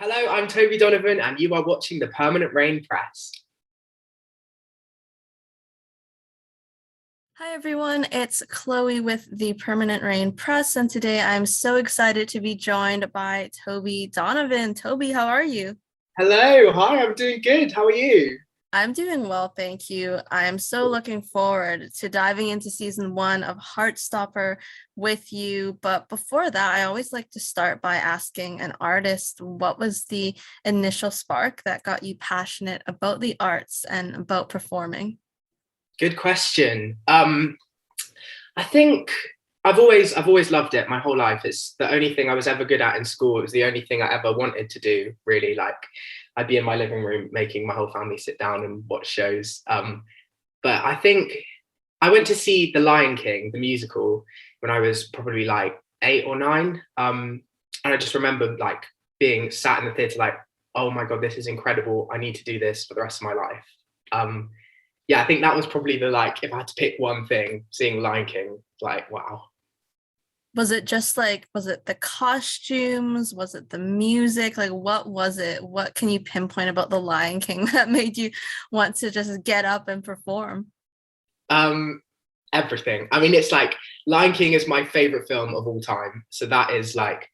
Hello, I'm Tobie Donovan, and you are watching the Permanent Rain Press. Hi everyone, it's Chloe with the Permanent Rain Press, and today I'm so excited to be joined by Tobie Donovan. Tobie, how are you? Hello, hi, I'm doing good. How are you? I'm doing well, thank you. I am so looking forward to diving into season one of Heartstopper with you. But before that, I always like to start by asking an artist what was the initial spark that got you passionate about the arts and about performing? Good question. I think I've always loved it my whole life. It's the only thing I was ever good at in school. It was the only thing I ever wanted to do, really. Like I'd be in my living room making my whole family sit down and watch shows. But I think I went to see The Lion King, the musical, when I was probably like 8 or 9. And I just remember like being sat in the theatre like, oh my God, this is incredible. I need to do this for the rest of my life. Um, yeah, I think that was probably the like, if I had to pick one thing, seeing Lion King, like, wow. Was it just like, was it the costumes? Was it the music? Like, what was it? What can you pinpoint about The Lion King that made you want to just get up and perform? Um, Everything. I mean, it's like Lion King is my favorite film of all time. So that is like,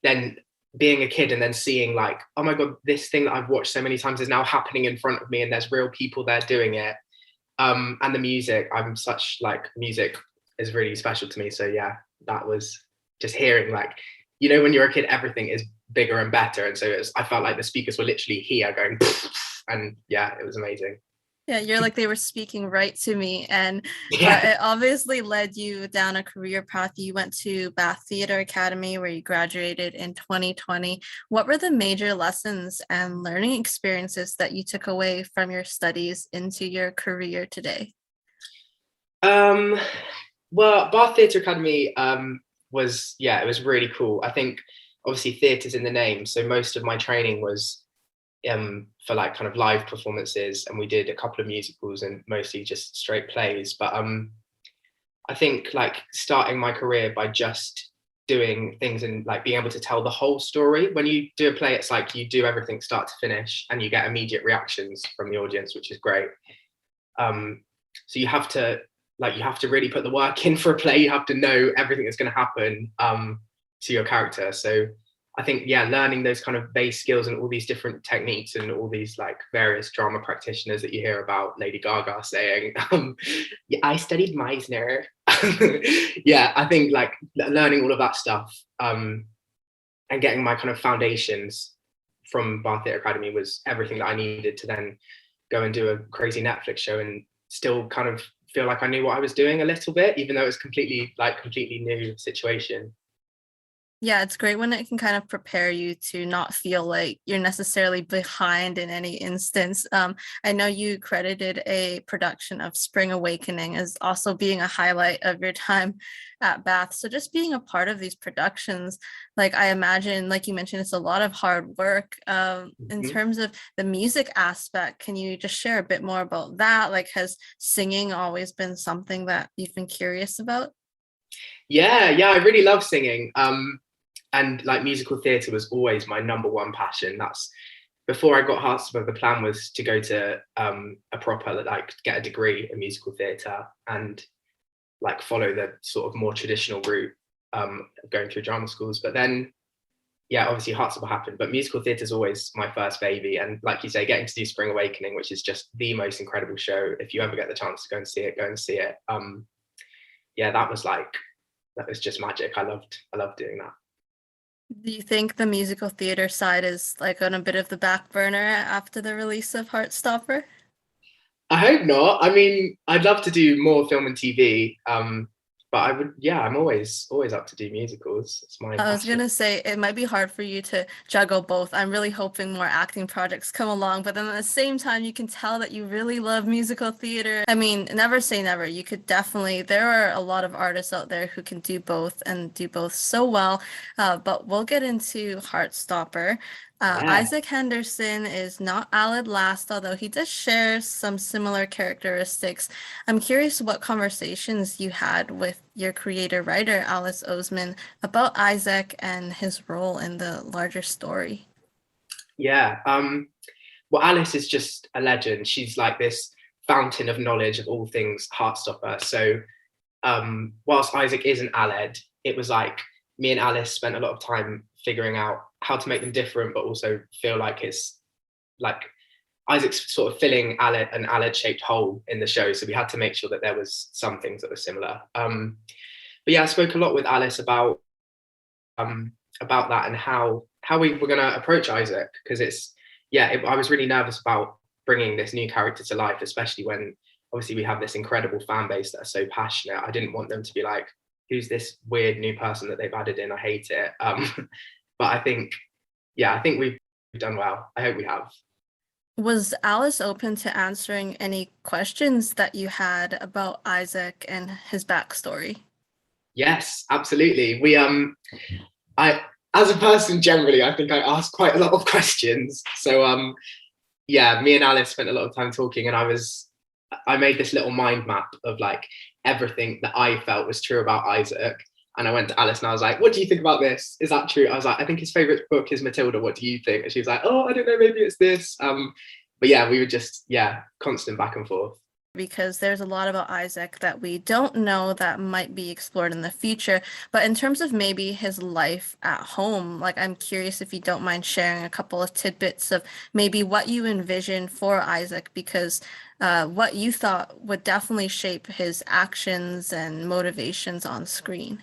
then being a kid and then seeing like, oh my God, this thing that I've watched so many times is now happening in front of me and there's real people there doing it. And the music, I'm such like music is really special to me. So yeah, that was just hearing like, when you're a kid, everything is bigger and better. And so I felt like the speakers were literally here going, and yeah, it was amazing. Yeah, you're like they were speaking right to me. And but Yeah. it obviously led you down a career path. You went to Bath Theatre Academy where you graduated in 2020. What were the major lessons and learning experiences that you took away from your studies into your career today? Um, well, Bath Theatre Academy was, yeah, it was really cool. I think obviously theatre's in the name, so most of my training was for like kind of live performances, and we did a couple of musicals and mostly just straight plays. But I think like starting my career by just doing things and like being able to tell the whole story. When you do a play, it's like you do everything start to finish, and you get immediate reactions from the audience, which is great. Um, so you have to really put the work in for a play. You have to know everything that's going to happen to your character. So I think, yeah, learning those kind of base skills and all these different techniques and all these like various drama practitioners that you hear about Lady Gaga saying, yeah, I studied Meisner. Yeah, I think like learning all of that stuff and getting my kind of foundations from Bath Theatre Academy was everything that I needed to then go and do a crazy Netflix show and still kind of feel like I knew what I was doing a little bit, even though it was completely new situation. Yeah, it's great when it can kind of prepare you to not feel like you're necessarily behind in any instance. I know you credited a production of Spring Awakening as also being a highlight of your time at Bath. So just being a part of these productions, like I imagine, like you mentioned, it's a lot of hard work. In Mhm. terms of the music aspect, can you just share a bit more about that? Like, has singing always been something that you've been curious about? Yeah, I really love singing. And like musical theatre was always my number one passion. That's before I got Heartstopper, the plan was to go to a proper like get a degree in musical theatre and like follow the sort of more traditional route going through drama schools. But then yeah, obviously Heartstopper happened, but musical theatre is always my first baby. And like you say, getting to do Spring Awakening, which is just the most incredible show. If you ever get the chance to go and see it, go and see it. Yeah, that was just magic. I loved doing that. Do you think the musical theater side is like on a bit of the back burner after the release of Heartstopper? I hope not. I mean, I'd love to do more film and TV. But I would, yeah, I'm always up to do musicals. It's my I was passion. gonna say it might be hard for you to juggle both. I'm really hoping more acting projects come along, but then at the same time, you can tell that you really love musical theater. I mean, never say never. You could definitely, there are a lot of artists out there who can do both and do both so well. But we'll get into Heartstopper. Yeah. Isaac Henderson is not Aled Last, although he does share some similar characteristics. I'm curious what conversations you had with your creator writer, Alice Oseman, about Isaac and his role in the larger story. Yeah. Well, Alice is just a legend. She's like this fountain of knowledge of all things Heartstopper. So whilst Isaac isn't Aled, it was like me and Alice spent a lot of time figuring out how to make them different, but also feel like it's like Isaac's sort of filling an Aled shaped hole in the show. So we had to make sure that there was some things that were similar. But yeah, I spoke a lot with Alice about that and how we were going to approach Isaac, because I was really nervous about bringing this new character to life, especially when obviously we have this incredible fan base that are so passionate. I didn't want them to be like, who's this weird new person that they've added in? I hate it. But I think we've done well. I hope we have. Was Alice open to answering any questions that you had about Isaac and his backstory? Yes, absolutely. I as a person generally, I think I ask quite a lot of questions. So yeah, me and Alice spent a lot of time talking, and I made this little mind map of like everything that I felt was true about Isaac. And I went to Alice and I was like, what do you think about this? Is that true? I was like, I think his favorite book is Matilda. What do you think? And she was like, oh, I don't know, maybe it's this. But yeah, we were just, constant back and forth. Because there's a lot about Isaac that we don't know that might be explored in the future. But in terms of maybe his life at home, like I'm curious if you don't mind sharing a couple of tidbits of maybe what you envision for Isaac, because what you thought would definitely shape his actions and motivations on screen.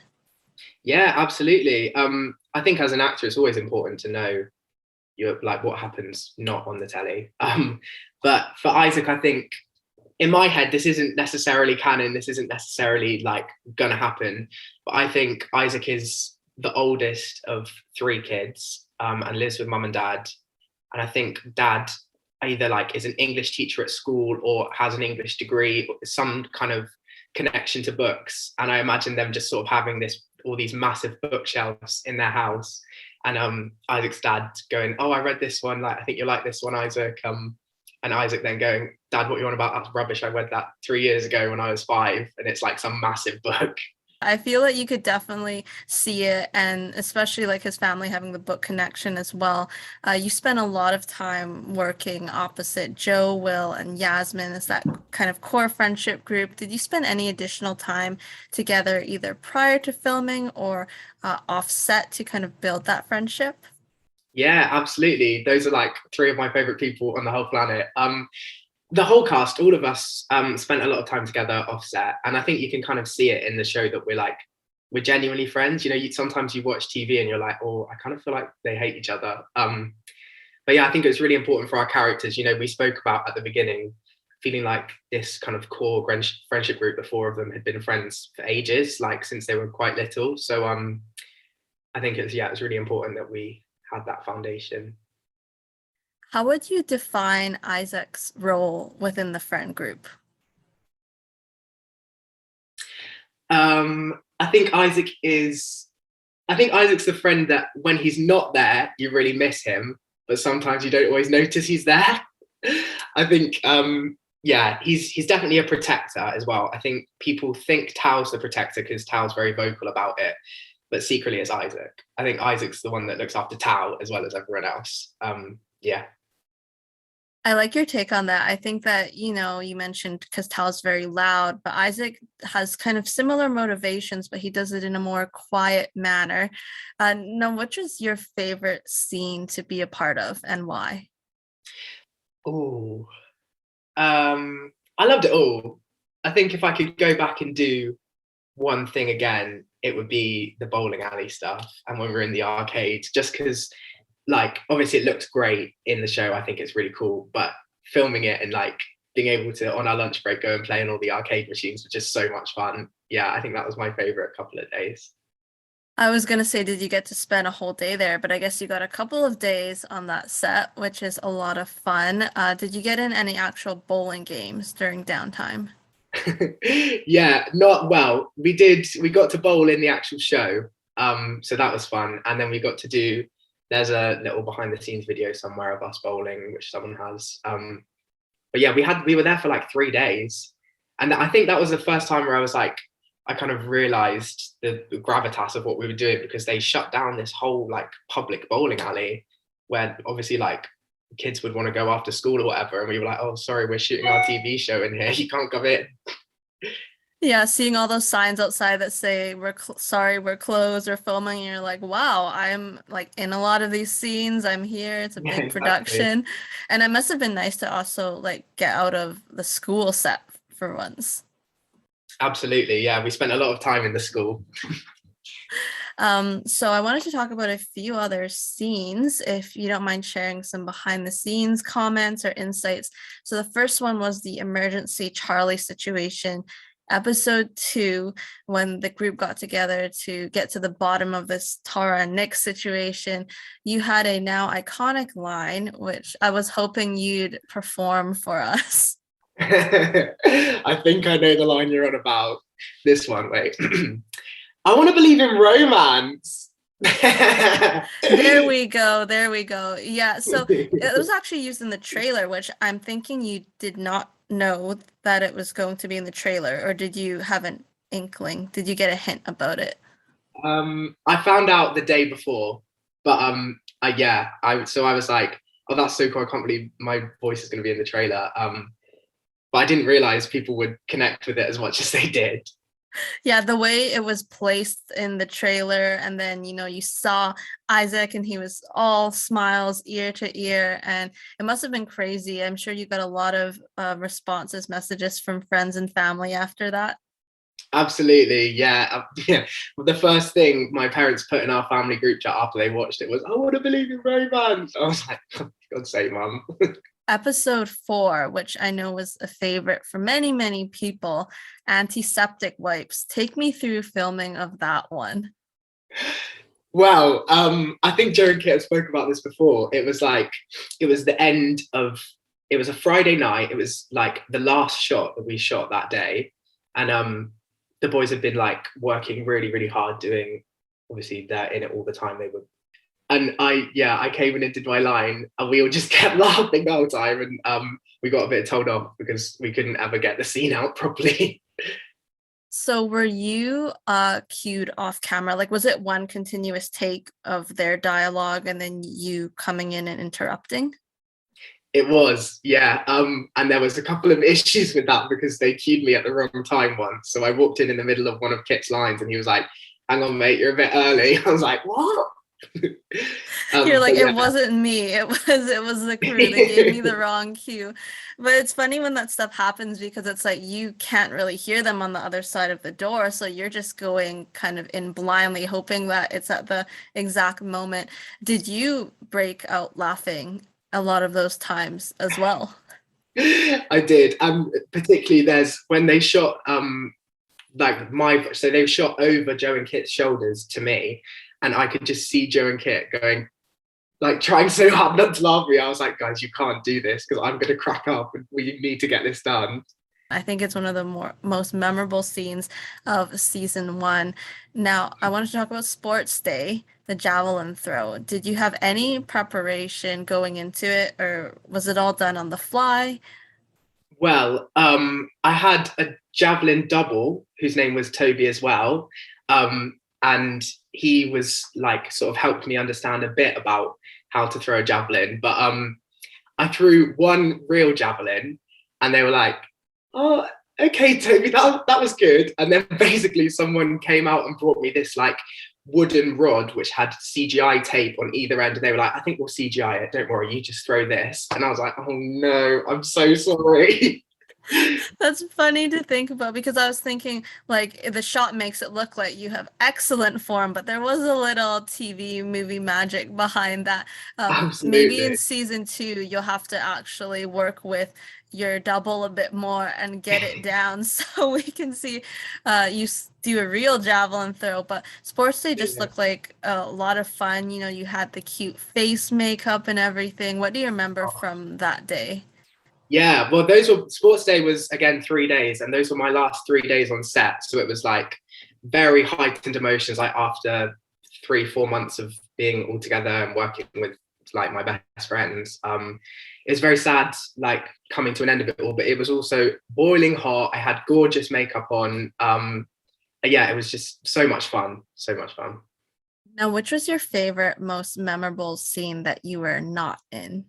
Yeah, absolutely. I think as an actor, it's always important to know like what happens not on the telly. But for Isaac, I think in my head, this isn't necessarily canon. This isn't necessarily like gonna happen. But I think Isaac is the oldest of three kids, and lives with mum and dad. And I think dad either like is an English teacher at school or has an English degree, or some kind of connection to books. And I imagine them just sort of having all these massive bookshelves in their house. And Isaac's dad going, oh, I read this one. Like, I think you'll like this one, Isaac. And Isaac then going, Dad, what are you on about? That's rubbish. I read that 3 years ago when I was 5, and it's like some massive book. I feel that you could definitely see it, and especially like his family having the book connection as well. You spent a lot of time working opposite Joe, Will, and Yasmin as that kind of core friendship group. Did you spend any additional time together either prior to filming or offset to kind of build that friendship? Yeah, absolutely. Those are like three of my favorite people on the whole planet. The whole cast, all of us, spent a lot of time together offset, and I think you can kind of see it in the show that we're genuinely friends. You know, sometimes you watch TV and you're like, oh, I kind of feel like they hate each other. But yeah, I think it's really important for our characters. You know, we spoke about at the beginning feeling like this kind of core friendship group. The four of them had been friends for ages, like since they were quite little. So I think it's really important that we had that foundation. How would you define Isaac's role within the friend group? I think Isaac's the friend that when he's not there, you really miss him, but sometimes you don't always notice he's there. I think he's definitely a protector as well. I think people think Tao's the protector because Tao's very vocal about it, but secretly it's Isaac. I think Isaac's the one that looks after Tao as well as everyone else. Yeah. I like your take on that. I think that, you mentioned because Tal's very loud, but Isaac has kind of similar motivations, but he does it in a more quiet manner. Now, which is your favorite scene to be a part of and why? Oh, I loved it all. I think if I could go back and do one thing again, it would be the bowling alley stuff and when we're in the arcade, just because like obviously it looks great in the show. I think it's really cool, but filming it and like being able to on our lunch break go and play on all the arcade machines was just so much fun. Yeah, I think that was my favorite couple of days. I was going to say, did you get to spend a whole day there? But I guess you got a couple of days on that set, which is a lot of fun. Did you get in any actual bowling games during downtime? Yeah, not well. We got to bowl in the actual show. So that was fun. And then we got to there's a little behind the scenes video somewhere of us bowling, which someone has. But yeah, we were there for like 3 days. And I think that was the first time where I kind of realized the gravitas of what we were doing, because they shut down this whole like public bowling alley. where obviously like kids would want to go after school or whatever, and we were like, oh, sorry, we're shooting our TV show in here, you can't come in. Yeah, seeing all those signs outside that say sorry, we're closed or filming, and you're like, wow, I'm like in a lot of these scenes. I'm here. It's a Yeah, big exactly. production. And it must have been nice to also like get out of the school set for once. Absolutely, yeah, we spent a lot of time in the school. So I wanted to talk about a few other scenes, if you don't mind sharing some behind the scenes comments or insights. So the first one was the emergency Charlie situation, episode 2, when the group got together to get to the bottom of this Tara and Nick situation. You had a now iconic line, which I was hoping you'd perform for us. I think I know the line you're on about. This one, wait. I want to believe in romance. There we go. There we go. Yeah. So it was actually used in the trailer, which I'm thinking you did not know that it was going to be in the trailer, or did you have an inkling? Did you get a hint about it? I found out the day before, but I was like, oh, that's so cool. I can't believe my voice is going to be in the trailer. But I didn't realize people would connect with it as much as they did. Yeah, the way it was placed in the trailer, and then you saw Isaac and he was all smiles ear to ear, and it must have been crazy. I'm sure you got a lot of responses, messages from friends and family after that. Absolutely, yeah, yeah. The first thing my parents put in our family group chat after they watched it was, "I want to believe in romance." I was like, oh, "God's sake, mum." Episode 4, which I know was a favorite for many, many people, antiseptic wipes. Take me through filming of that one. Well, I think Joe and Kit spoke about this before. It was the end of, it was a Friday night. It was like the last shot that we shot that day. And the boys had been like working really, really hard doing, obviously they're in it all the time. They were, and I came in and did my line and we all just kept laughing the whole time. And we got a bit told off because we couldn't ever get the scene out properly. So were you cued off camera? Like, was it one continuous take of their dialogue and then you coming in and interrupting? It was, yeah. And there was a couple of issues with that because they cued me at the wrong time once. So I walked in the middle of one of Kit's lines and he was like, hang on, mate, you're a bit early. I was like, what? You're like, Yeah. it wasn't me. It was the crew. They gave me the wrong cue. But it's funny when that stuff happens because it's like you can't really hear them on the other side of the door. So you're just going kind of in blindly, hoping that it's at the exact moment. Did you break out laughing a lot of those times as well? I did. Particularly there's when they shot so they shot over Joe and Kit's shoulders to me, and I could just see Joe and Kit going, like trying so hard not to laugh at me. I was like, guys, you can't do this because I'm gonna crack up and we need to get this done. I think it's one of the most memorable scenes of season 1. Now, I want to talk about sports day, the javelin throw. Did you have any preparation going into it, or was it all done on the fly? Well, I had a javelin double whose name was Tobie as well. And he was like sort of helped me understand a bit about how to throw a javelin. But I threw one real javelin and they were like, oh, okay, Tobie, that was good. And then basically someone came out and brought me this like wooden rod which had CGI tape on either end, and they were like, I think we'll CGI it, don't worry, you just throw this. And I was like, oh no, I'm so sorry. That's funny to think about because I was thinking like the shot makes it look like you have excellent form, but there was a little TV movie magic behind that. Maybe in Absolutely. season 2 you'll have to actually work with your double a bit more and get it down so we can see you do a real javelin throw. But sports day just Yeah. looked like a lot of fun. You had the cute face makeup and everything. What do you remember from that day? Yeah, well, those were sports day was again 3 days, and those were my last 3 days on set. So it was like very heightened emotions, like after 3, 4 months of being all together and working with like my best friends. It's very sad, like coming to an end of it all, but it was also boiling hot. I had gorgeous makeup on. Yeah, it was just so much fun, so much fun. Now, which was your favorite, most memorable scene that you were not in?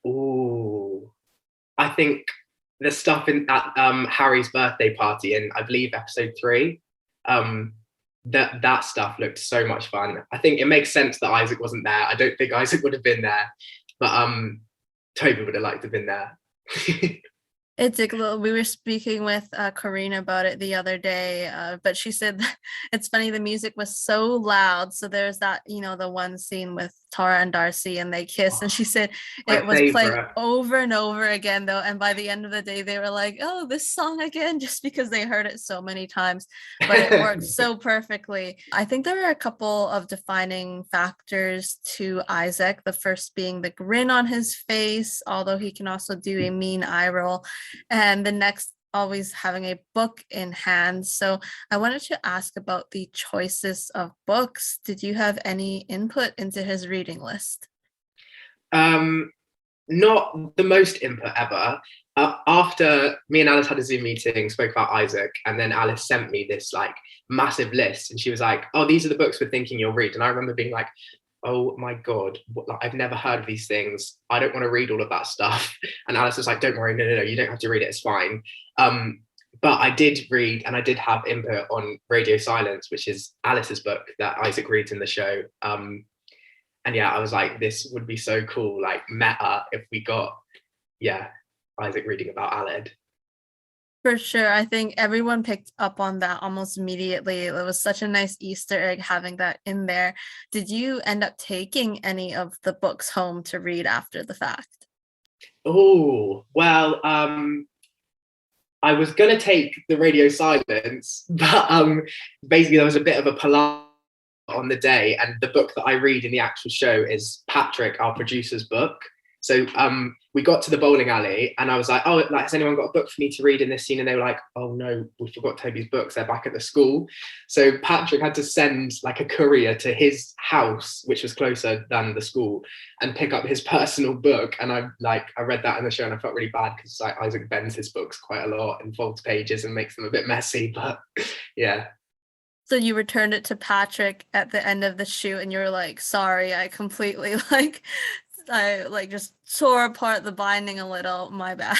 Ooh, I think the stuff in at Harry's birthday party in, I believe, episode 3. Um, that stuff looked so much fun. I think it makes sense that Isaac wasn't there. I don't think Isaac would have been there, but Tobie would have liked to have been there. It's like we were speaking with Karina about it the other day, but she said it's funny the music was so loud. So there's that, the one scene with Tara and Darcy and they kiss, and she said My it was playing favorite. over and over again though. And by the end of the day, they were like, "Oh, this song again," just because they heard it so many times. But it worked so perfectly. I think there are a couple of defining factors to Isaac. The first being the grin on his face, although he can also do a mean eye roll, and the next always having a book in hand. So I wanted to ask about the choices of books. Did you have any input into his reading list? um, Not the most input ever. After me and Alice had a Zoom meeting, spoke about Isaac, and then Alice sent me this like massive list, and she was like, "Oh, these are the books we're thinking you'll read." And I remember being like, "Oh my god, like, I've never heard of these things. I don't want to read all of that stuff." And Alice was like, "Don't worry, no, you don't have to read it. It's fine." But I did read, and I did have input on Radio Silence, which is Alice's book that Isaac reads in the show. And yeah, I was like, this would be so cool, like meta, if we got, yeah, Isaac reading about Aled. For sure. I think everyone picked up on that almost immediately. It was such a nice Easter egg having that in there. Did you end up taking any of the books home to read after the fact? Oh, well, I was gonna take the Radio Silence, but basically there was a bit of a palaver on the day, and the book that I read in the actual show is Patrick, our producer's book. So we got to the bowling alley, and I was like, "Oh, like, has anyone got a book for me to read in this scene?" And they were like, "Oh no, we forgot Tobie's books. They're back at the school." So Patrick had to send like a courier to his house, which was closer than the school, and pick up his personal book. And I read that in the show, and I felt really bad because like Isaac bends his books quite a lot and folds pages and makes them a bit messy. But yeah. So you returned it to Patrick at the end of the shoot and you were like, "Sorry, I completely I just tore apart the binding a little, my bad."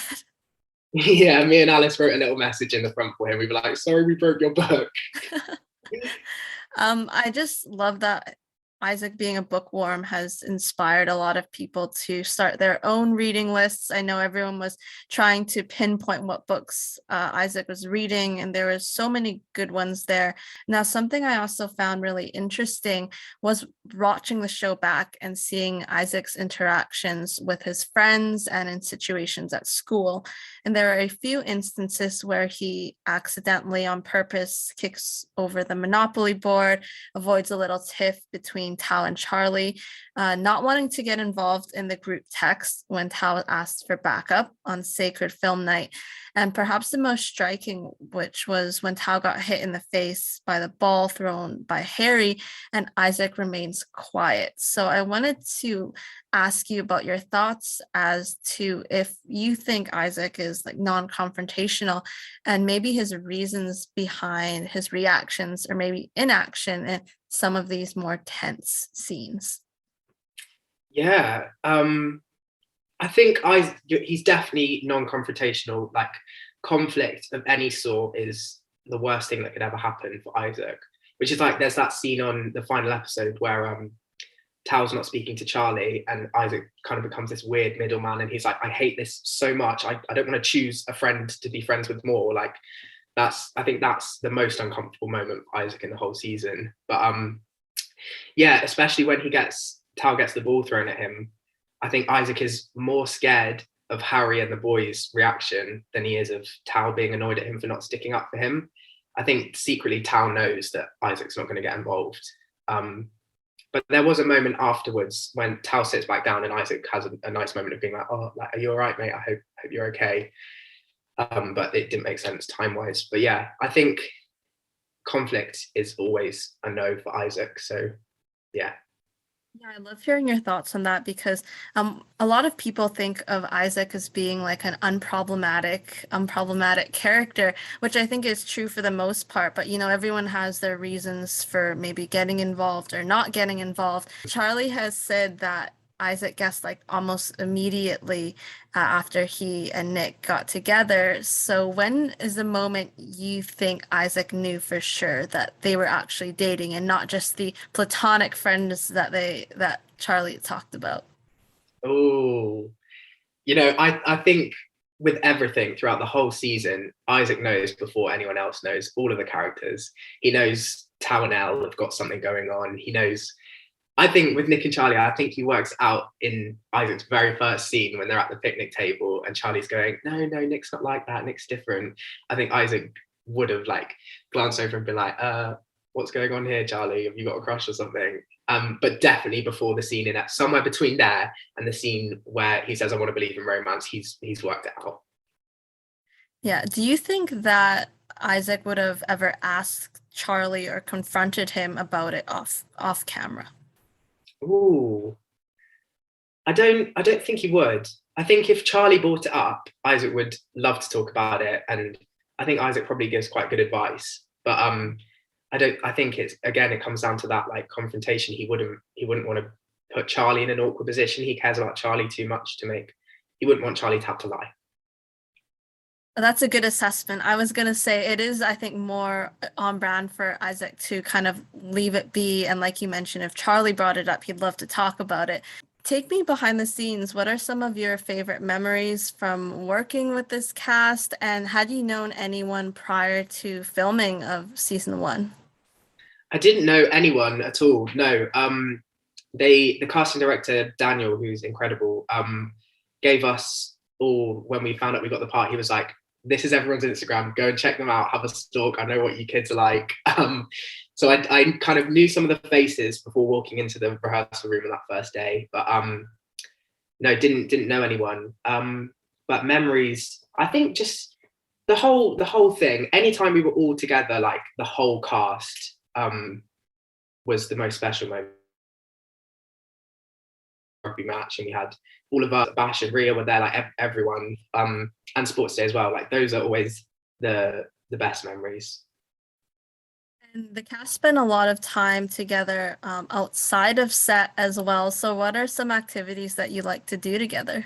Yeah, me and Alice wrote a little message in the front for him. We were like, "Sorry, we broke your book." I just love that Isaac being a bookworm has inspired a lot of people to start their own reading lists. I know everyone was trying to pinpoint what books Isaac was reading, and there was so many good ones there. Now, something I also found really interesting was watching the show back and seeing Isaac's interactions with his friends and in situations at school. And there are a few instances where he accidentally, on purpose, kicks over the Monopoly board, avoids a little tiff between Tao and Charlie, not wanting to get involved in the group text when Tao asked for backup on Sacred Film Night. And perhaps the most striking, which was when Tao got hit in the face by the ball thrown by Harry, and Isaac remains quiet. So I wanted to ask you about your thoughts as to if you think Isaac is like non-confrontational, and maybe his reasons behind his reactions or maybe inaction in some of these more tense scenes. Yeah, I think he's definitely non-confrontational. Like conflict of any sort is the worst thing that could ever happen for Isaac. Which is like there's that scene on the final episode where Tao's not speaking to Charlie, and Isaac kind of becomes this weird middleman, and he's like, "I hate this so much. I don't want to choose a friend to be friends with more." Like I think that's the most uncomfortable moment for Isaac in the whole season. But yeah, especially when Tao gets the ball thrown at him. I think Isaac is more scared of Harry and the boys' reaction than he is of Tao being annoyed at him for not sticking up for him. I think secretly Tao knows that Isaac's not going to get involved. But there was a moment afterwards when Tao sits back down and Isaac has a nice moment of being like, "Oh, like, are you all right, mate? I hope you're okay." But it didn't make sense time-wise. But yeah, I think conflict is always a no for Isaac. So yeah. Yeah, I love hearing your thoughts on that because a lot of people think of Isaac as being like an unproblematic character, which I think is true for the most part. But you know, everyone has their reasons for maybe getting involved or not getting involved. Charlie has said that Isaac guessed like almost immediately after he and Nick got together. So when is the moment you think Isaac knew for sure that they were actually dating and not just the platonic friends that Charlie talked about? Oh, you know, I think with everything throughout the whole season, Isaac knows before anyone else knows all of the characters. He knows Tao and Elle have got something going on. He knows. I think with Nick and Charlie, I think he works out in Isaac's very first scene when they're at the picnic table and Charlie's going, no, no, Nick's not like that. Nick's different. I think Isaac would have like glanced over and been like, what's going on here, Charlie? Have you got a crush or something? But definitely before the scene in somewhere between there and the scene where he says, I want to believe in romance, he's worked it out. Yeah. Do you think that Isaac would have ever asked Charlie or confronted him about it off camera? Ooh. I don't think he would. I think if Charlie brought it up, Isaac would love to talk about it. And I think Isaac probably gives quite good advice. But I think it's again it comes down to that like confrontation. He wouldn't want to put Charlie in an awkward position. He cares about Charlie too much to make he wouldn't want Charlie to have to lie. That's a good assessment. I was gonna say it is, I think, more on brand for Isaac to kind of leave it be. And like you mentioned, if Charlie brought it up, he'd love to talk about it. Take me behind the scenes. What are some of your favorite memories from working with this cast? And had you known anyone prior to filming of season one? I didn't know anyone at all. No. The casting director Daniel, who's incredible, gave us all when we found out we got the part. He was like, "This is everyone's Instagram. Go and check them out. Have a stalk. I know what you kids are like." So I kind of knew some of the faces before walking into the rehearsal room on that first day, but no, didn't know anyone. But memories, I think just the whole thing. Anytime we were all together, like the whole cast, was the most special moment. Rugby match, and we had all of us, Bash and Ria were there, like everyone, and Sports Day as well. Like those are always the best memories. And the cast spent a lot of time together outside of set as well. So, what are some activities that you like to do together?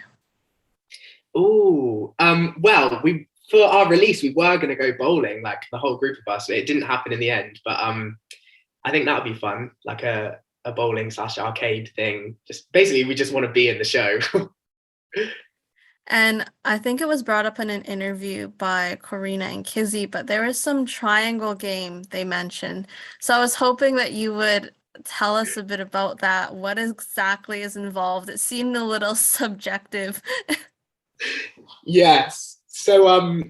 Oh, well, we for our release we were gonna go bowling, like the whole group of us. It didn't happen in the end, but I think that would be fun, like a bowling slash arcade thing. Just basically, we just want to be in the show. And I think it was brought up in an interview by Corina and Kizzy, but there was some triangle game they mentioned. So I was hoping that you would tell us a bit about that. What exactly is involved? It seemed a little subjective. Yes. So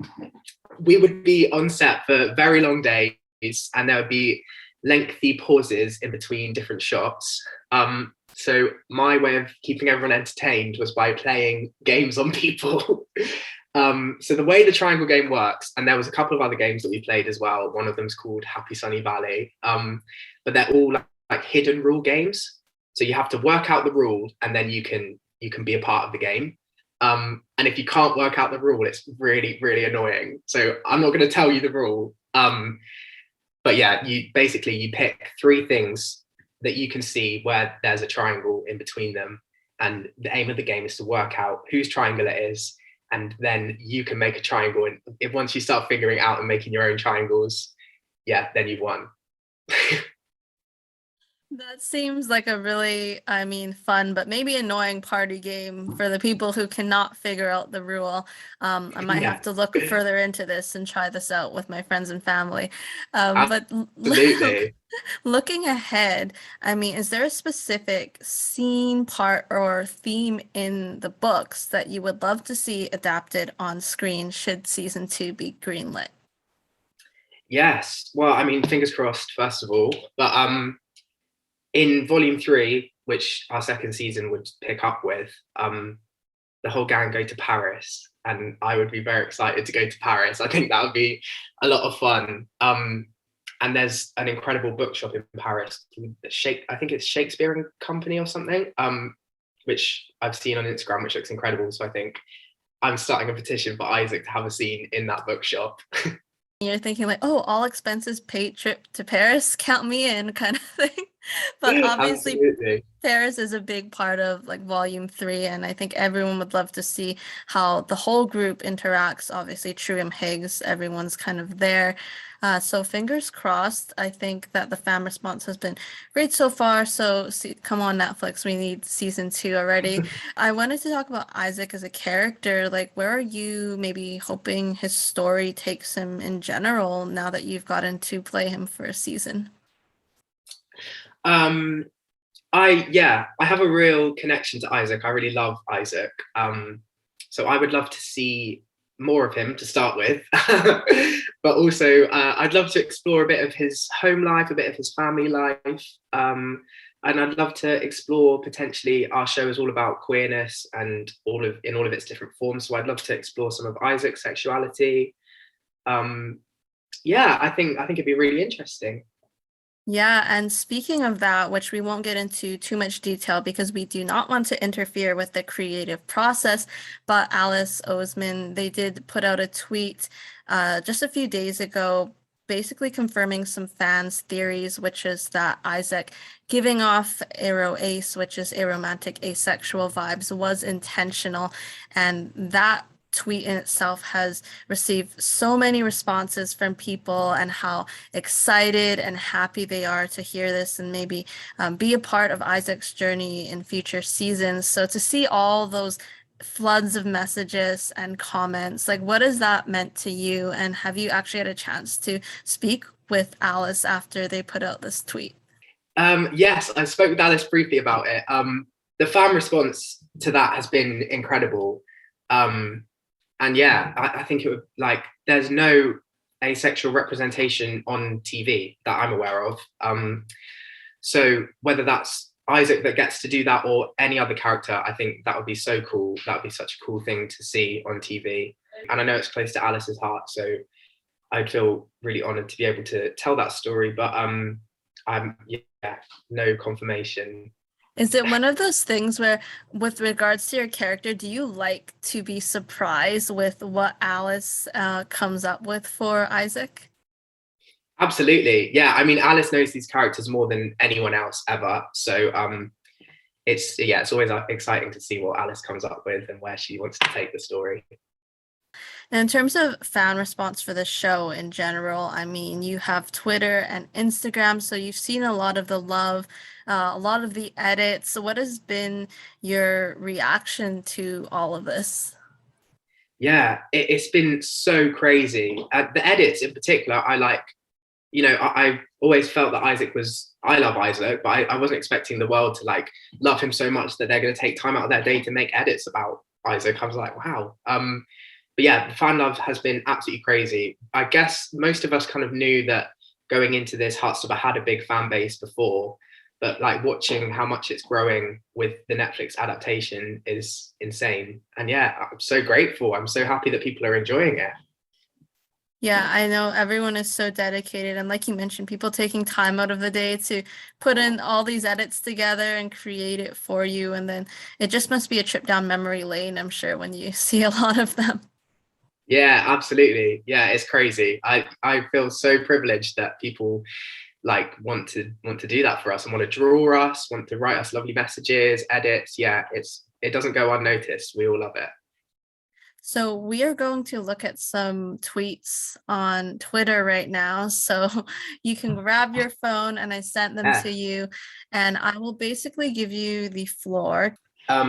we would be on set for very long days, and there would be lengthy pauses in between different shots. So my way of keeping everyone entertained was by playing games on people. So the way the triangle game works, and there was a couple of other games that we played as well. One of them's called Happy Sunny Valley, but they're all like hidden rule games. So you have to work out the rule, and then you can be a part of the game. And if you can't work out the rule, it's really, really annoying. So I'm not going to tell you the rule. But yeah, you pick three things that you can see where there's a triangle in between them. And the aim of the game is to work out whose triangle it is. And then you can make a triangle. And once you start figuring out and making your own triangles, yeah, then you've won. That seems like a really, I mean, fun, but maybe annoying party game for the people who cannot figure out the rule. I might Yeah, have to look further into this and try this out with my friends and family. But absolutely. looking ahead, I mean, is there a specific scene, part, or theme in the books that you would love to see adapted on screen should season two be greenlit? Yes. Well, I mean, fingers crossed, first of all. But in volume three, which our second season would pick up with, the whole gang go to Paris, and I would be very excited to go to Paris. I think that would be a lot of fun. And there's an incredible bookshop in Paris, I think it's Shakespeare and Company or something, which I've seen on Instagram, which looks incredible. So I think I'm starting a petition for Isaac to have a scene in that bookshop. You're thinking like, oh, all expenses paid trip to Paris, count me in kind of thing. But obviously Absolutely. Paris is a big part of like volume 3, and I think everyone would love to see how the whole group interacts. Obviously, Truum Higgs, everyone's kind of there. So fingers crossed. I think that the fan response has been great so far. So come on, Netflix, we need season 2 already. I wanted to talk about Isaac as a character. Like, where are you maybe hoping his story takes him in general now that you've gotten to play him for a season? I have a real connection to Isaac. I really love Isaac. So I would love to see more of him to start with, but also I'd love to explore a bit of his home life, a bit of his family life, and I'd love to explore potentially our show is all about queerness and all of its different forms. So I'd love to explore some of Isaac's sexuality. I think it'd be really interesting. Yeah, and speaking of that, which we won't get into too much detail because we do not want to interfere with the creative process, but Alice Oseman, they did put out a tweet just a few days ago, basically confirming some fans' theories, which is that Isaac giving off aro-ace, which is aromantic asexual vibes, was intentional, and that tweet in itself has received so many responses from people and how excited and happy they are to hear this and maybe be a part of Isaac's journey in future seasons. So to see all those floods of messages and comments, like what has that meant to you? And have you actually had a chance to speak with Alice after they put out this tweet? Yes, I spoke with Alice briefly about it. The fan response to that has been incredible. And yeah, I think it would there's no asexual representation on TV that I'm aware of. So whether that's Isaac that gets to do that or any other character, I think that would be so cool. That would be such a cool thing to see on TV. And I know it's close to Alice's heart, so I'd feel really honored to be able to tell that story. But no confirmation. Is it one of those things where, with regards to your character, do you like to be surprised with what Alice comes up with for Isaac? Absolutely. Yeah. I mean, Alice knows these characters more than anyone else ever. So it's always exciting to see what Alice comes up with and where she wants to take the story. And in terms of fan response for the show in general, I mean, you have Twitter and Instagram, so you've seen a lot of the love, a lot of the edits. So what has been your reaction to all of this? Yeah, it's been so crazy. The edits in particular, I like. I always felt that I love Isaac, but I wasn't expecting the world to love him so much that they're going to take time out of their day to make edits about Isaac. I was like, wow. But yeah, the fan love has been absolutely crazy. I guess most of us kind of knew that going into this, Heartstopper had a big fan base before, but watching how much it's growing with the Netflix adaptation is insane. And yeah, I'm so grateful. I'm so happy that people are enjoying it. Yeah, I know everyone is so dedicated. And like you mentioned, people taking time out of the day to put in all these edits together and create it for you. And then it just must be a trip down memory lane, I'm sure, when you see a lot of them. Yeah, absolutely. Yeah, it's crazy. I feel so privileged that people want to do that for us and want to draw us, want to write us lovely messages, edits. Yeah, it doesn't go unnoticed. We all love it. So we are going to look at some tweets on Twitter right now. So you can grab your phone and I sent them to you and I will basically give you the floor.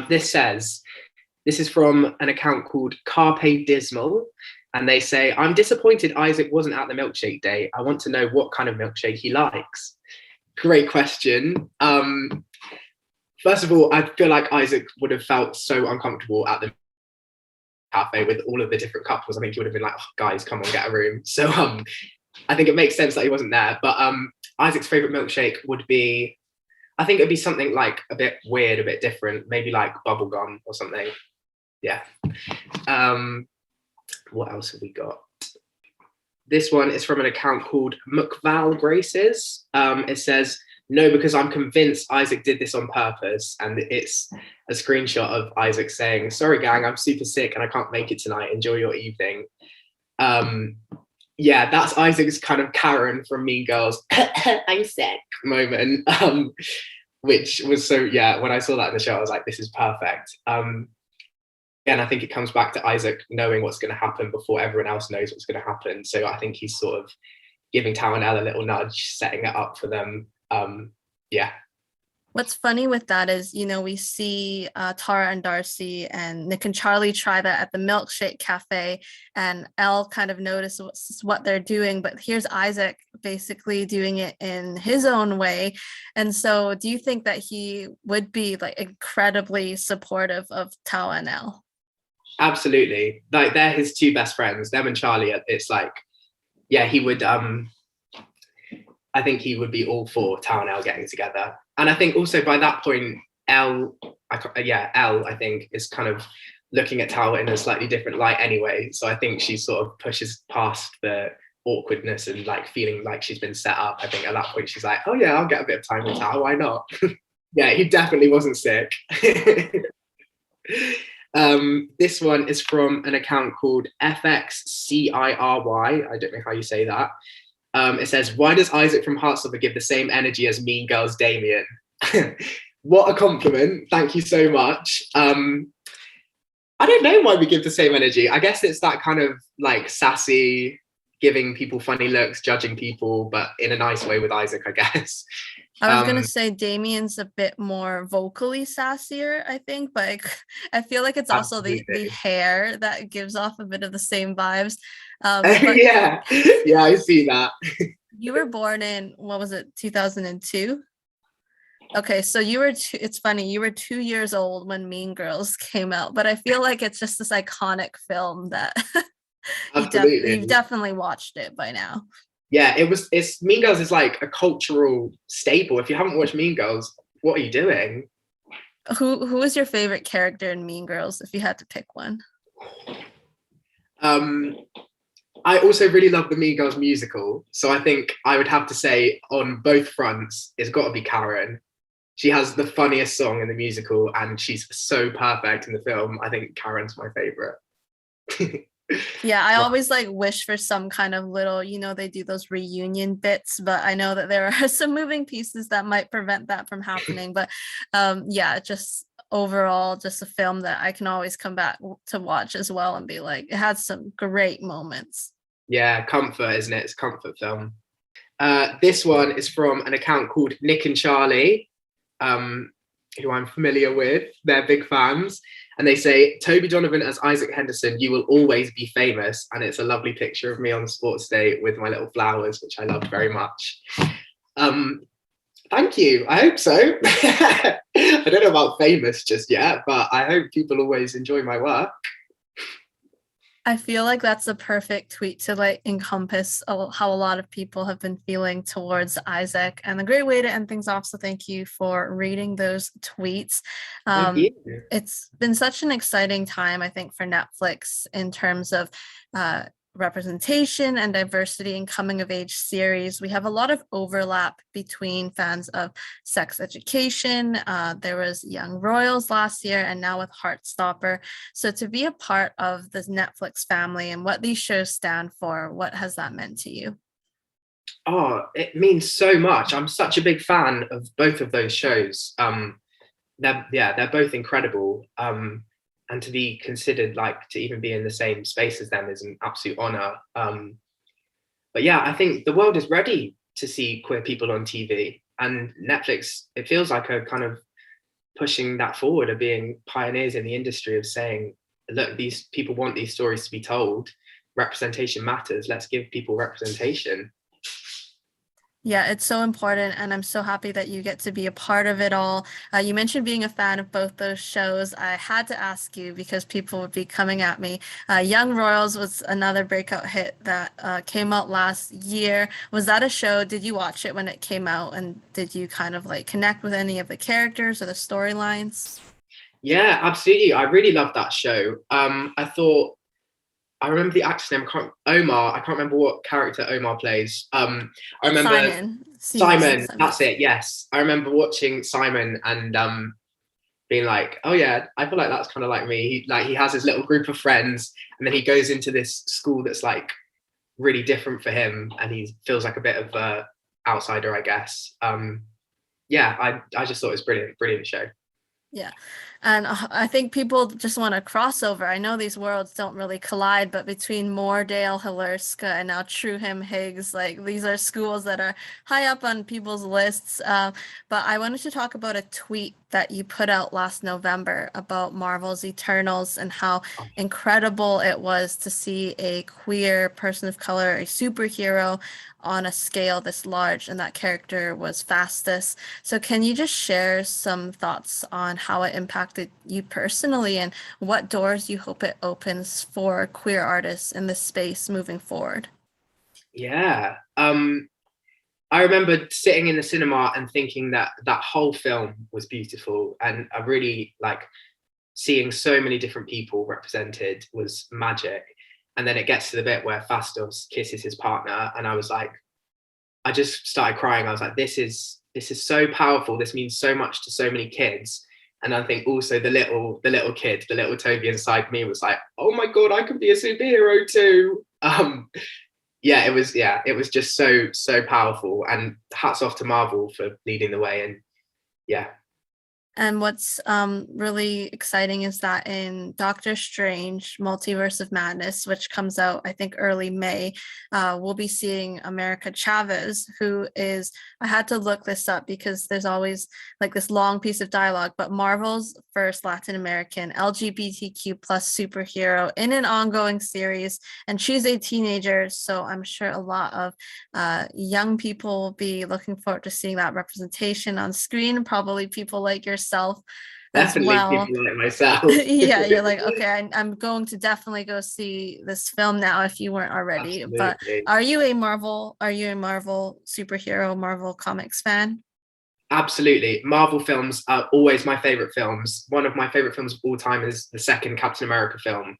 This is from an account called Carpe Dismal. And they say, I'm disappointed Isaac wasn't at the milkshake day. I want to know what kind of milkshake he likes. Great question. First of all, I feel like Isaac would have felt so uncomfortable at the cafe with all of the different couples. I think he would have been like, oh, guys, come on, get a room. So I think it makes sense that he wasn't there. But Isaac's favorite milkshake would be, I think it'd be something a bit weird, a bit different, maybe bubblegum or something. Yeah. What else have we got? This one is from an account called McVal Graces. It says, no, because I'm convinced Isaac did this on purpose. And it's a screenshot of Isaac saying, sorry, gang, I'm super sick and I can't make it tonight. Enjoy your evening. Yeah, that's Isaac's kind of Karen from Mean Girls, I'm sick moment, which was so, yeah, when I saw that in the show, I was like, this is perfect. And I think it comes back to Isaac knowing what's going to happen before everyone else knows what's going to happen. So I think he's sort of giving Tao and Elle a little nudge, setting it up for them. Yeah. What's funny with that is, you know, we see Tara and Darcy and Nick and Charlie try that at the Milkshake Cafe, and Elle kind of notices what they're doing, but here's Isaac basically doing it in his own way. And so do you think that he would be like incredibly supportive of Tao and Elle? Absolutely. Like, they're his two best friends, them and Charlie. It's like, yeah, he would, I think he would be all for Tao and Elle getting together. And I think also by that point, Elle, I think, is kind of looking at Tao in a slightly different light anyway. So I think she sort of pushes past the awkwardness and like feeling like she's been set up. I think at that point she's like, oh yeah, I'll get a bit of time with Tao, why not? Yeah, he definitely wasn't sick. This one is from an account called FXCIRY. I don't know how you say that. It says, why does Isaac from Heartstopper give the same energy as Mean Girls Damien? What a compliment. Thank you so much. I don't know why we give the same energy. I guess it's that kind of like sassy, giving people funny looks, judging people, but in a nice way with Isaac, I guess. I was gonna say Damien's a bit more vocally sassier, I think, but I feel like it's also the hair that gives off a bit of the same vibes. But yeah, I see that. You were born in, what was it, 2002? Okay, so it's funny, you were 2 years old when Mean Girls came out, but I feel like it's just this iconic film that you've definitely watched it by now. Yeah, it's Mean Girls is like a cultural staple. If you haven't watched Mean Girls, what are you doing? Who is your favorite character in Mean Girls, if you had to pick one? I also really love the Mean Girls musical. So I think I would have to say on both fronts, it's got to be Karen. She has the funniest song in the musical and she's so perfect in the film. I think Karen's my favorite. Yeah, I always like wish for some kind of little, you know, they do those reunion bits, but I know that there are some moving pieces that might prevent that from happening. But yeah, just overall, just a film that I can always come back to watch as well and be like, it has some great moments. Yeah, comfort, isn't it? It's a comfort film. This one is from an account called Nick and Charlie, who I'm familiar with. They're big fans. And they say, Tobie Donovan as Isaac Henderson, you will always be famous. And it's a lovely picture of me on the sports day with my little flowers, which I loved very much. Thank you. I hope so. I don't know about famous just yet, but I hope people always enjoy my work. I feel like that's a perfect tweet to like encompass how a lot of people have been feeling towards Isaac, and a great way to end things off. So thank you for reading those tweets. It's been such an exciting time, I think, for Netflix in terms of representation and diversity in coming of age series. We have a lot of overlap between fans of Sex Education. There was Young Royals last year, and now with Heartstopper. So to be a part of the Netflix family and what these shows stand for, what has that meant to you? Oh, it means so much. I'm such a big fan of both of those shows. They're both incredible. And to be considered, like, to even be in the same space as them is an absolute honor. But yeah, I think the world is ready to see queer people on TV, and Netflix, it feels like a kind of pushing that forward, of being pioneers in the industry, of saying, look, these people want these stories to be told. Representation matters. Let's give people representation. Yeah, it's so important, and I'm so happy that you get to be a part of it all. You mentioned being a fan of both those shows. I had to ask you because people would be coming at me. Young Royals was another breakout hit that came out last year. Was that a show? Did you watch it when it came out, and did you kind of like connect with any of the characters or the storylines? Yeah, absolutely. I really loved that show. I thought I remember the actor's name. Omar. I can't remember what character Omar plays. I remember Simon. Simon. Simon. That's it. Yes, I remember watching Simon and being like, oh yeah, I feel like that's kind of like me. He has his little group of friends, and then he goes into this school that's like really different for him, and he feels like a bit of a outsider, I guess. Yeah, I just thought it was brilliant show. Yeah. And I think people just want a crossover. I know these worlds don't really collide, but between Moordale, Halerska, and now Trueheim Higgs, like these are schools that are high up on people's lists. But I wanted to talk about a tweet that you put out last November about Marvel's Eternals and how incredible it was to see a queer person of color, a superhero, on a scale this large, and that character was Fastus. So can you just share some thoughts on how it impacted you personally and what doors you hope it opens for queer artists in this space moving forward? Yeah. I remember sitting in the cinema and thinking that that whole film was beautiful, and I really like seeing so many different people represented was magic. And then it gets to the bit where Fastos kisses his partner, and I was like, I just started crying. I was like, this is so powerful. This means so much to so many kids. And I think also the little kid, the little Tobie inside me was like, oh my God, I could be a superhero too. Yeah, it was just so powerful. And hats off to Marvel for leading the way. And yeah. And what's really exciting is that in Doctor Strange, Multiverse of Madness, which comes out, I think, early May, we'll be seeing America Chavez, who is, I had to look this up because there's always like this long piece of dialogue, but Marvel's first Latin American LGBTQ plus superhero in an ongoing series. And she's a teenager, so I'm sure a lot of young people will be looking forward to seeing that representation on screen, probably people like yourself as Definitely well. people like myself. Yeah, you're like, okay, I'm going to definitely go see this film now if you weren't already. But Absolutely. are you a Marvel superhero, Marvel comics fan? Absolutely. Marvel films are always my favorite films. One of my favorite films of all time is the second Captain America film.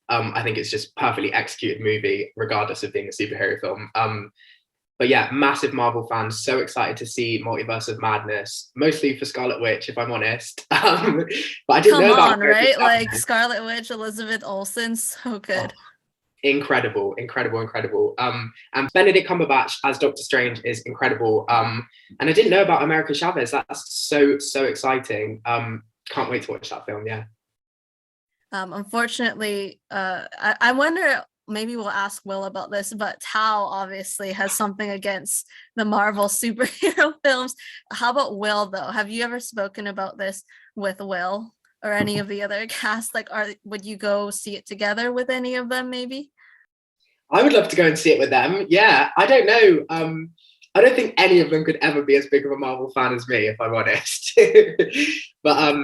I think it's just perfectly executed movie, regardless of being a superhero film. But yeah, massive Marvel fan. So excited to see Multiverse of Madness, mostly for Scarlet Witch, if I'm honest. But I didn't know about right? Like Scarlet Witch, Elizabeth Olsen, so good. Oh, incredible. And Benedict Cumberbatch as Doctor Strange is incredible. And I didn't know about America Chavez. That's so exciting. Can't wait to watch that film. Yeah. Unfortunately, I wonder, maybe we'll ask Will about this, but Tao obviously has something against the Marvel superhero films. How about Will, though? Have you ever spoken about this with Will or any of the other cast? Like, would you go see it together with any of them, maybe? I would love to go and see it with them. Yeah, I don't know. I don't think any of them could ever be as big of a Marvel fan as me, if I'm honest. But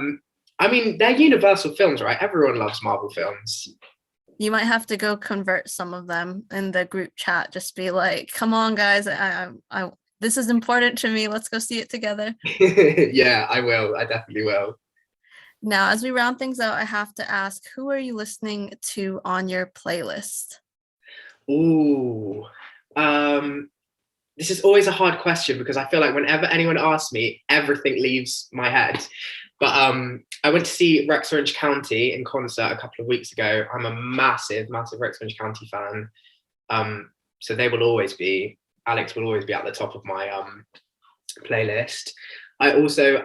I mean, they're universal films, right? Everyone loves Marvel films. You might have to go convert some of them in the group chat. Just be like, "Come on, guys! I this is important to me. Let's go see it together." Yeah, I will. I definitely will. Now, as we round things out, I have to ask, who are you listening to on your playlist? Ooh, this is always a hard question because I feel like whenever anyone asks me, everything leaves my head. But I went to see Rex Orange County in concert a couple of weeks ago. I'm a massive Rex Orange County fan. So they will always be, Alex will always be at the top of my playlist. I also,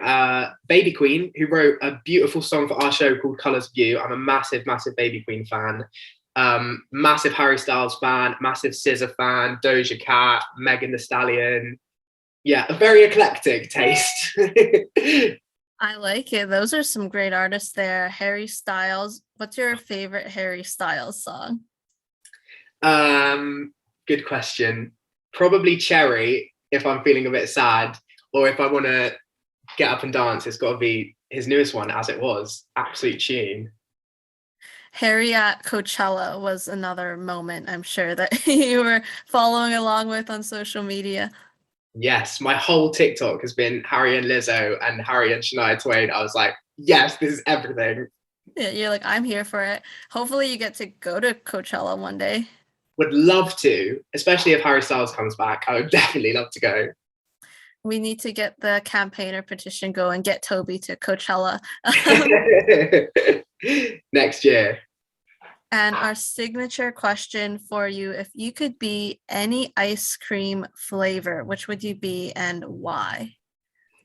Baby Queen, who wrote a beautiful song for our show called Colours of You. I'm a massive Baby Queen fan. Massive Harry Styles fan, massive SZA fan, Doja Cat, Megan Thee Stallion. Yeah, a very eclectic taste. I like it. Those are some great artists there. Harry Styles. What's your favorite Harry Styles song? Good question. Probably Cherry if I'm feeling a bit sad, or if I want to get up and dance, it's got to be his newest one, As It Was. Absolute tune. Harry at Coachella was another moment, I'm sure, that you were following along with on social media. Yes, my whole TikTok has been Harry and Lizzo and Harry and Shania Twain. I was like, yes, this is everything. Yeah, you're like, I'm here for it. Hopefully you get to go to Coachella one day. Would love to, especially if Harry Styles comes back. I would definitely love to go. We need to get the campaigner petition going, get Tobie to Coachella. Next year. And our signature question for you, if you could be any ice cream flavor, which would you be and why?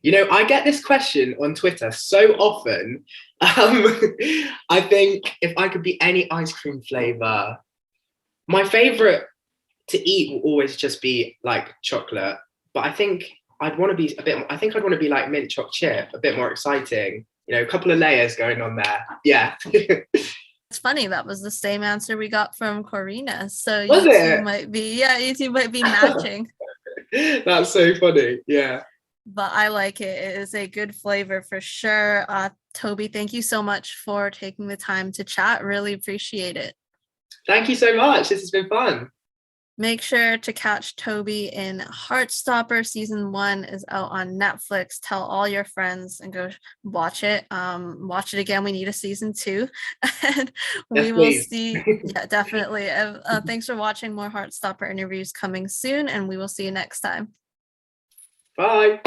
You know, I get this question on Twitter so often. I think if I could be any ice cream flavor, my favorite to eat will always just be like chocolate. But I think I'd want to be a bit, I think I'd want to be like mint choc chip, a bit more exciting. You know, a couple of layers going on there. Yeah. It's funny, that was the same answer we got from Corina. So Was you two it? might be, yeah, you two might be matching. That's so funny. Yeah. But I like it. It is a good flavor for sure. Tobie, thank you so much for taking the time to chat. Really appreciate it. Thank you so much. This has been fun. Make sure to catch Tobie in Heartstopper. Season 1 is out on Netflix. Tell all your friends and go watch it. Watch it again. We need a season 2. And Yes, we will please. see. Yeah, definitely. Thanks for watching. More Heartstopper interviews coming soon, and we will see you next time. Bye.